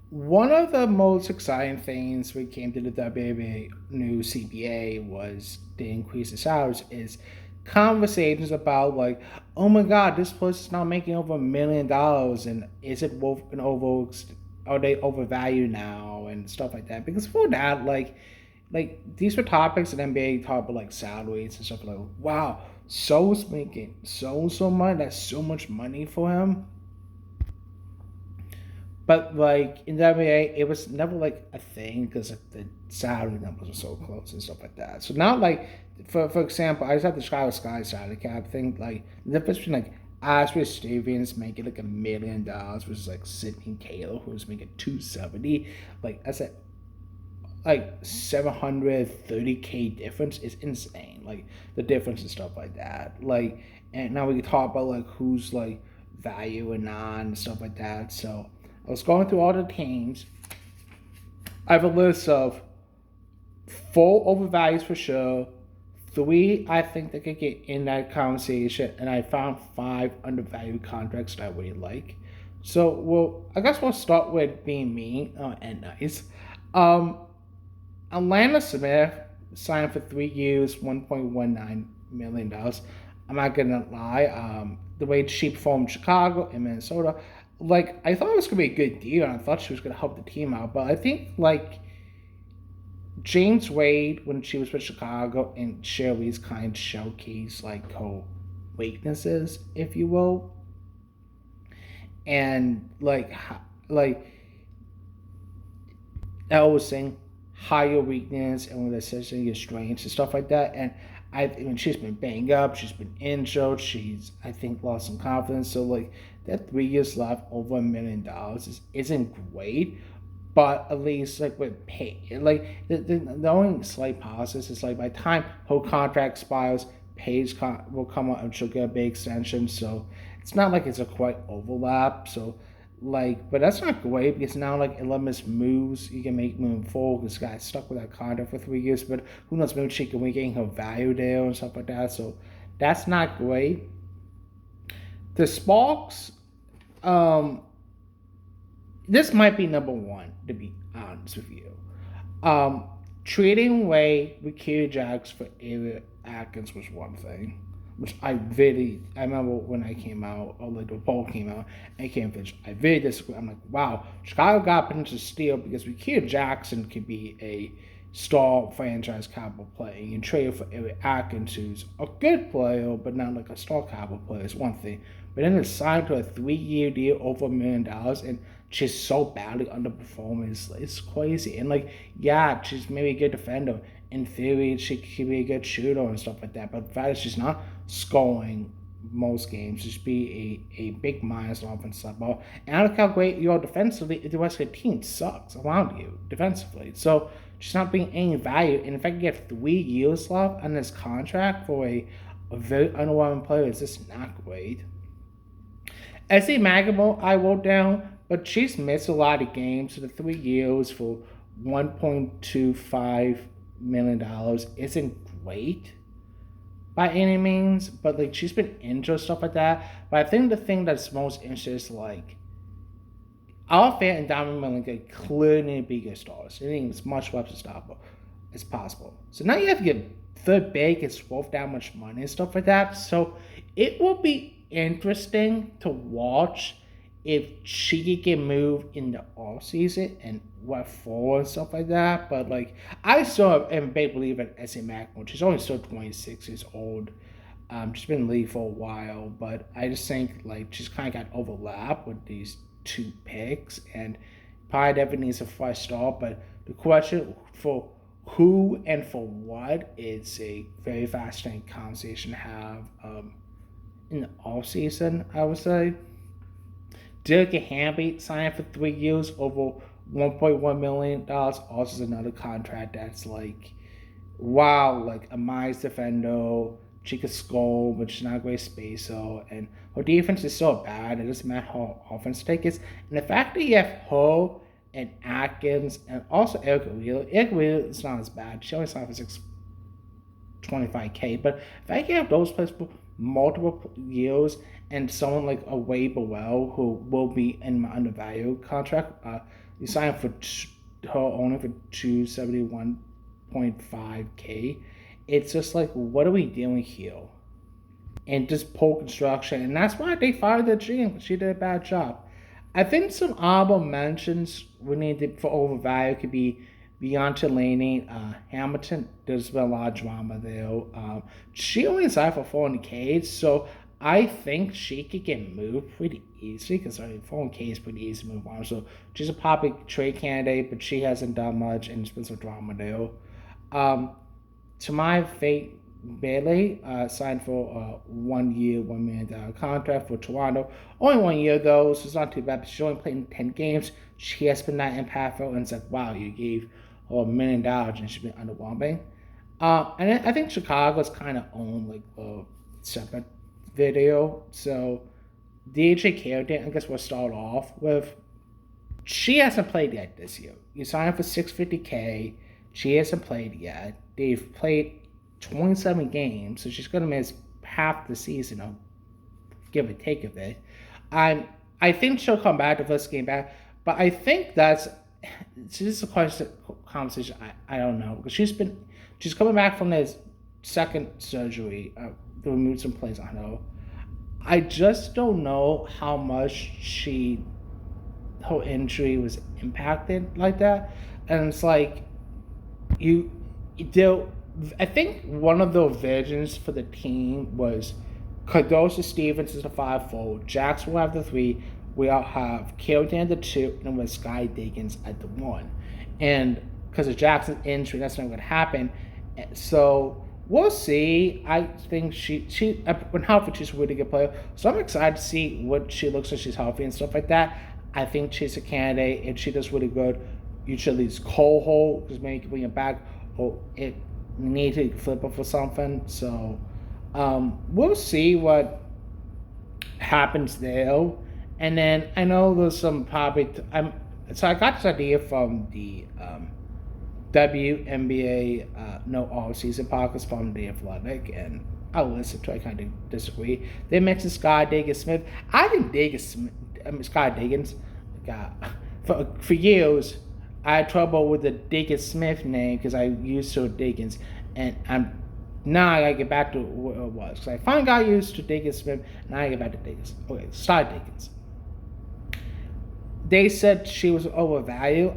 One of the most exciting things when it came to the WNBA new CBA was the increase in salaries is conversations about like, oh my god, this place is now making over $1 million and is it worth an over are they overvalued now and stuff like that. Because for that, like these were topics that NBA talk about like salaries and stuff like wow, so's making so much, that's so much money for him. But like in the NBA, it was never like a thing because the salary numbers were so close and stuff like that. So now, like for example, I just have the Chicago Sky salary cap thing. Like the difference between like Ashley Stevens making like $1 million versus like Sydney Taylor who's making 270. Like I said, like 730K difference is insane. Like the difference and stuff like that. Like and now we can talk about like who's like value and non and stuff like that. So I was going through all the teams. I have a list of four overvalues for sure. Three I think that could get in that conversation, and I found five undervalued contracts that I really like. So, well, I guess we'll start with being mean and nice. Um, Atlanta Smith signed for 3 years, $1.19 million. I'm not gonna lie. The way she performed in Chicago and Minnesota, like I thought it was gonna be a good deal, and I thought she was gonna help the team out. But I think like James Wade when she was with Chicago and Shirley's kind of showcase like her weaknesses, if you will, and like I was saying, hide your weakness and when assessing your strengths and stuff like that. And I mean, she's been banged up, she's been injured, she's I think lost some confidence. So like that 3 years left over $1 million isn't great, but at least like with pay, like the only slight process is like by the time her contract expires, will come out and she'll get a big extension. So it's not like it's a quite overlap. So like, but that's not great because now like it limits moves you can make moving forward. This guy's stuck with that contract for 3 years, but who knows? Maybe she can regain her value there and stuff like that. So that's not great. The Sparks, um, this might be number one to be honest with you. Um, Trading away Ricky Jacks for Avery Atkins was one thing, which I remember when I came out or like the poll came out and came finished. I really disagree. I'm like, wow, Chicago got potential steal because Ricky Jackson could be a star franchise caliber player. You can trade for Avery Atkins, who's a good player, but not like a star caliber player. Is one thing. But then it's signed to a 3 year deal over $1 million, and she's so badly underperforming. It's crazy. And like, yeah, she's maybe a good defender. In theory, she could be a good shooter and stuff like that. But the fact is, she's not scoring most games. Just be a big minus on offensive ball. And I look how great you are defensively. The rest of the team sucks around you defensively. So she's not being any value. And in fact, you have 3 years left on this contract for a very underwhelming player. It's just not great. Essie Magamo, I wrote down, but she's missed a lot of games. So the 3 years for $1.25 million isn't great by any means, but like she's been injured stuff like that. But I think the thing that's most interesting is like our fan and Diamond Milling clearly need to be good stars. They need as much reps as possible. So now you have to get third big, it's worth that much money and stuff like that. So it will be interesting to watch if she could get moved in the off season and what for and stuff like that. But like I still am a big believer in S.A. Mackmore. She's only still 26 years old. She's been in the league for a while, but I just think like she's kind of got overlap with these two picks, and probably definitely needs a fresh start. But the question for who and for what is a very fascinating conversation to have in the off season. I would say Derek Hamby signed for 3 years over $1.1 million. Also, is another contract that's like, wow, like a nice defender. She could score, but she's not a great spacer. And her defense is so bad, it doesn't matter how offense take is. And the fact that you have her and Atkins and also Erica Wheeler, is not as bad. She only signed for 625K. But if I can have those players for multiple years and someone like a Wade Burrell who will be in my undervalued contract, You signed her only for 271.5K. It's just like, what are we doing here? And just poor construction, and that's why they fired the GM. She did a bad job. I think some honorable mentions we need to, for overvalue could be Beyonce Laney, Hamilton. There's been a lot of drama there. She only signed for 400K, so I think she could get moved pretty easily because 400K is pretty easy to move on. So she's a popular trade candidate, but she hasn't done much, and there's been some drama there. To my fate, Bailey signed for a 1 year, $1 million contract for Toronto. Only 1 year though, so it's not too bad. But she only played in 10 games. She has been that impactful, and it's like, wow, you gave her $1 million and she's been underwhelming. And then I think Chicago's kind of owned like a separate video. So DJ Carrington, I guess we'll start off with. She hasn't played yet this year. You signed for $650K. She hasn't played yet. They've played 27 games, so she's going to miss half the season, or give or take of it. I think she'll come back the first game back, but I think that's just a conversation. I don't know, because she's coming back from this second surgery to remove some plays on her. I just don't know how much her injury was impacted like that, and it's like I think one of the visions for the team was Cardoso Stevens is the 5-4, Jackson will have the 3, we'll have Carrington at the 2, and with Sky Diggins at the 1. And because of Jackson's injury, that's not going to happen. So we'll see. I think when healthy, she's a really good player. So I'm excited to see what she looks like she's healthy and stuff like that. I think she's a candidate. If she does really good, you should at least call her, because maybe you can bring it back, or it need to flip it for something. So we'll see what happens there. And then I know there's some probably so I got this idea from the WNBA No All Season podcast from The Athletic, and I listened to it. I kind of disagree. They mentioned Sky Diggins Smith. I think Sky Diggins, God, for years I had trouble with the Diggins Smith name because I used to Diggins, and now I gotta get back to what it was. Because I finally got used to Diggins Smith, now I get back to Diggins. Okay, Sky Diggins. They said she was overvalued.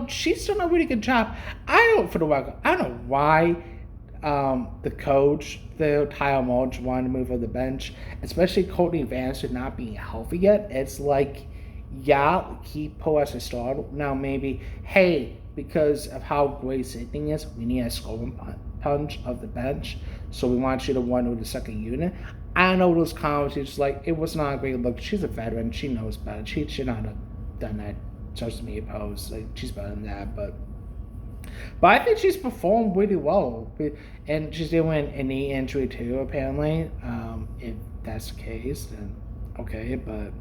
She's done a really good job. I don't know why the coach, Tyler Mulch, wanted to move her to the bench, especially Courtney Vance not being healthy yet. It's like, yeah, keep her as a starter. Now maybe, hey, because of how great Sydney is, we need a scoring punch of the bench, so we want you to run with the second unit. I know those comments, like, it was not a great look. She's a veteran. She knows better. She should not have done that social media post. Like, she's better than that, but I think she's performed really well, and she's doing a knee injury too, apparently. If that's the case, then okay, but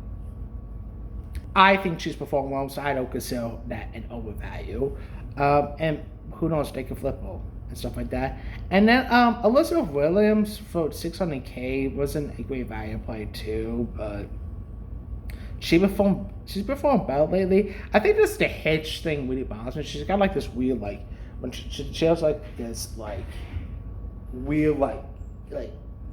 I think she's performed well, so I don't consider that an overvalue. And who knows, they can flip her and stuff like that. And then Elizabeth Williams for $600K wasn't a great value play too, but she's performed better lately. I think that's the hitch thing really bothers me. She's got like this weird, like, when she has like this like weird like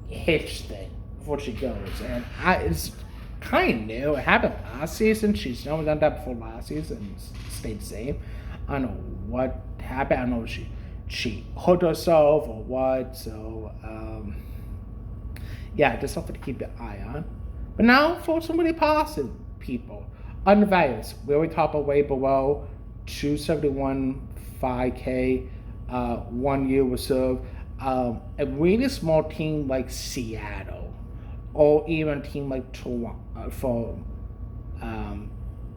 hitch thing before she goes, and it's kind of new. It happened last season. She's never done that before last season, and stayed the same. I don't know what happened. I don't know if she hurt herself or what. So yeah, just something to keep an eye on. But now for some really positive people. Undervalued. We already talked about way below 271.5K, 1 year reserve. A really small team like Seattle, or even a team like Toronto,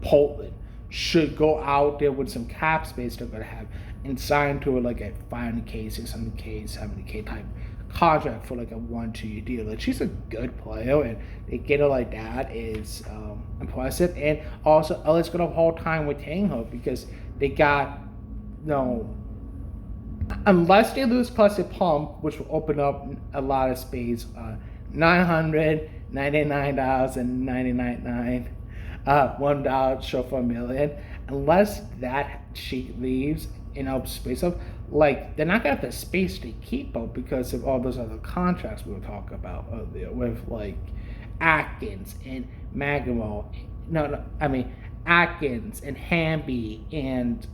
Portland, should go out there with some cap space they're going to have and sign to like a 500K, 600K, 70K type contract for like a 1-2 year deal. Like, she's a good player, and they get her like that is impressive. And also, LA's gonna have a hard time retaining her because they got unless they lose Classic Pump, which will open up a lot of space, $999.99. $1 short for $1 million. Unless that she leaves in open space of, like, they're not gonna have the space to keep her because of all those other contracts we were talking about earlier with like Atkins and Magamo. No, I mean Atkins and Hamby and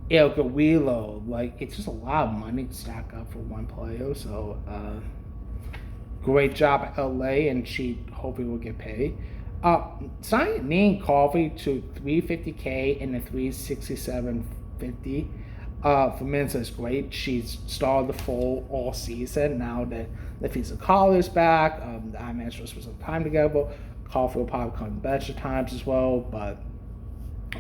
Ilka Wheelo. Like, it's just a lot of money to stack up for one player. So great job at LA, and she hopefully will get paid. Signing Neen Coffey to $350K and a $367.50 for Minnesota is great. She's started the full all season now that the Fisa Collar's back. The IMAX was for some time together. Coffey will probably come bench at times as well, but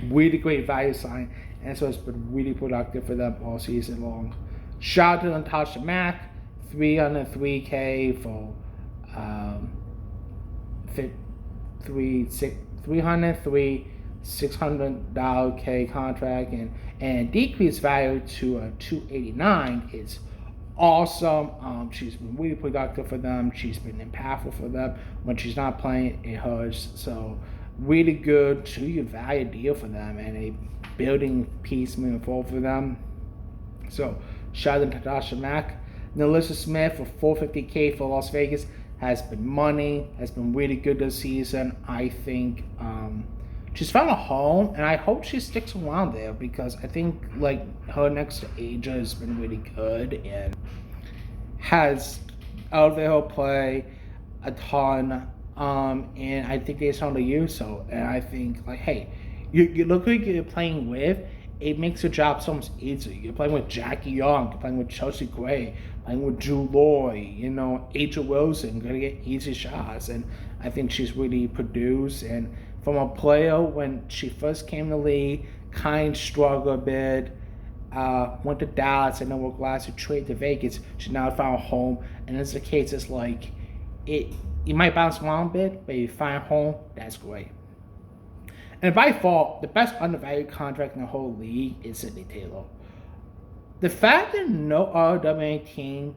really great value sign, and so it's been really productive for them all season long. Shout out to Natasha Mack, $303K for $303 $600K contract, and decreased value to a $289 is awesome. She's been really productive for them. She's been impactful for them when she's not playing. It hurts. So really good 2-year value deal for them and a building piece moving forward for them. So shout out to Natasha Mack. Nalissa Smith for $450K for Las Vegas has been money, has been really good this season. I think she's found a home, and I hope she sticks around there because I think like her next to Asia has been really good and has elevated her play a ton. And I think they just want to use so. And I think like, hey, you look who you're playing with. It makes your job so much easier. You're playing with Jackie Young, you're playing with Chelsea Gray, playing with Drew Loy, Asia Wilson, gonna get easy shots. And I think she's really produced. And from a player when she first came to the league, kind of struggled a bit, went to Dallas, and then we're glad to trade to Vegas. She now found a home, and it's the case. It's like you might bounce around a bit, but you find a home. That's great. And by far, the best undervalued contract in the whole league is Sydney Taylor. The fact that no other WNBA team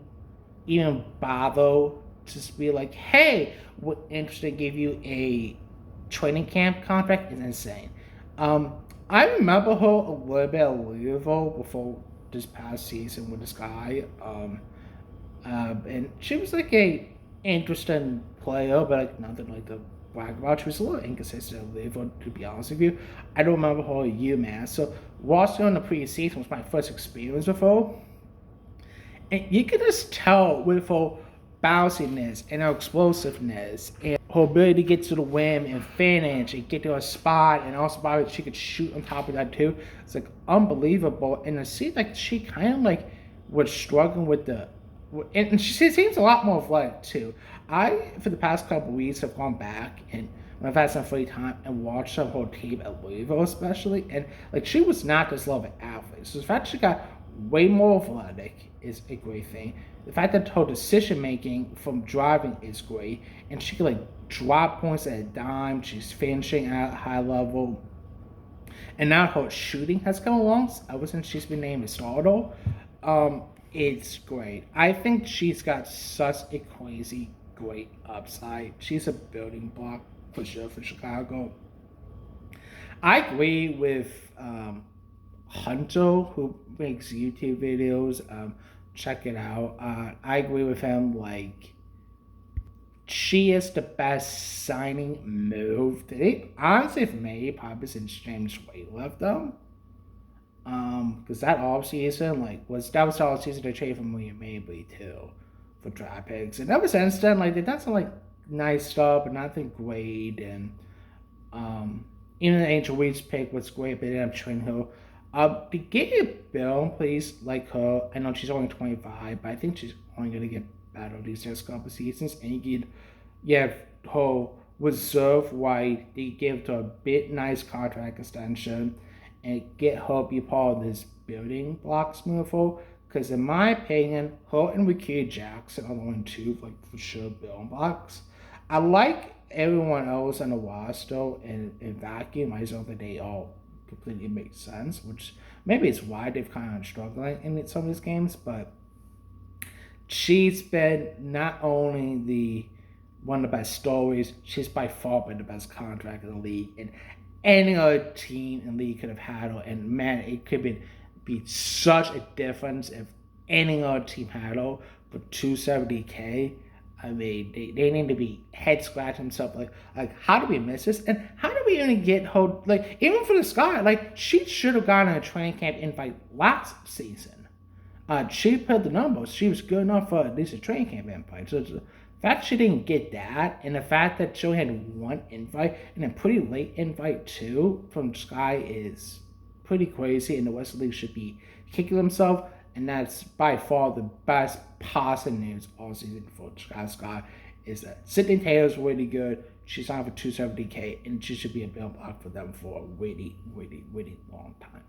even bother to just be like, hey, we're interested to give you a training camp contract is insane. I remember her a little bit at Louisville before this past season with this guy. And she was like a interesting player, but like nothing like the brag about. She was a little inconsistent at Louisville, to be honest with you. I don't remember her a year, man. So watching her in the preseason was my first experience with her. And you can just tell with her bounciness and her explosiveness and her ability to get to the rim and finish and get to a spot, and also by she could shoot on top of that too. It's like unbelievable. And to see like she kind of like was struggling with and she seems a lot more athletic too. I, for the past couple weeks, have gone back and when I've had some free time and watched some whole team at Louisville especially, and like she was not this level of athlete. So the fact she got way more athletic is a great thing. The fact that her decision making from driving is great, and she can like drop points at a dime. She's finishing at a high level, and now her shooting has come along ever since she's been named a starter. It's great. I think she's got such a crazy great upside. She's a building block for sure for Chicago. I agree with Hunter, who makes YouTube videos. Check it out. I agree with him. Like, she is the best signing move. They honestly, for me, probably since James Wade left them. Because that offseason, like, that was the offseason to trade for WNBA too, for draft picks. And ever since then, like, they've done some like nice stuff, but nothing great. And even the Angel Reese pick was great, but they didn't have train her. To get a bill, please, like her. I know she's only 25, but I think she's only gonna get better these next couple seasons. And you have her reserve right. They give her a bit nice contract extension and get her be part of this building blocks move. Because in my opinion, her and Ricky Jackson are the only two, like, for sure building blocks. I like everyone else on the roster in vacuum. I just don't think they all completely make sense, which maybe it's why they've kind of struggling in some of these games. But she's been not only the one of the best stories. She's by far been the best contract in the league, and any other team in the league could have had her. And man, it could be such a difference if any other team had her for 270K. I mean, they need to be head scratching themselves. Like, how do we miss this? And how do we even get her? Like, even for the Sky, like, she should have gotten a training camp invite last season. She put the numbers. She was good enough for at least a training camp invite. So the fact she didn't get that, and the fact that she only had one invite, and a pretty late invite too, from Sky is pretty crazy, and the West League should be kicking themselves. And that's by far the best positive news all season for Sky is that Sydney Taylor's really good. She's on for 270K, and she should be a build block for them for a really, really, really long time.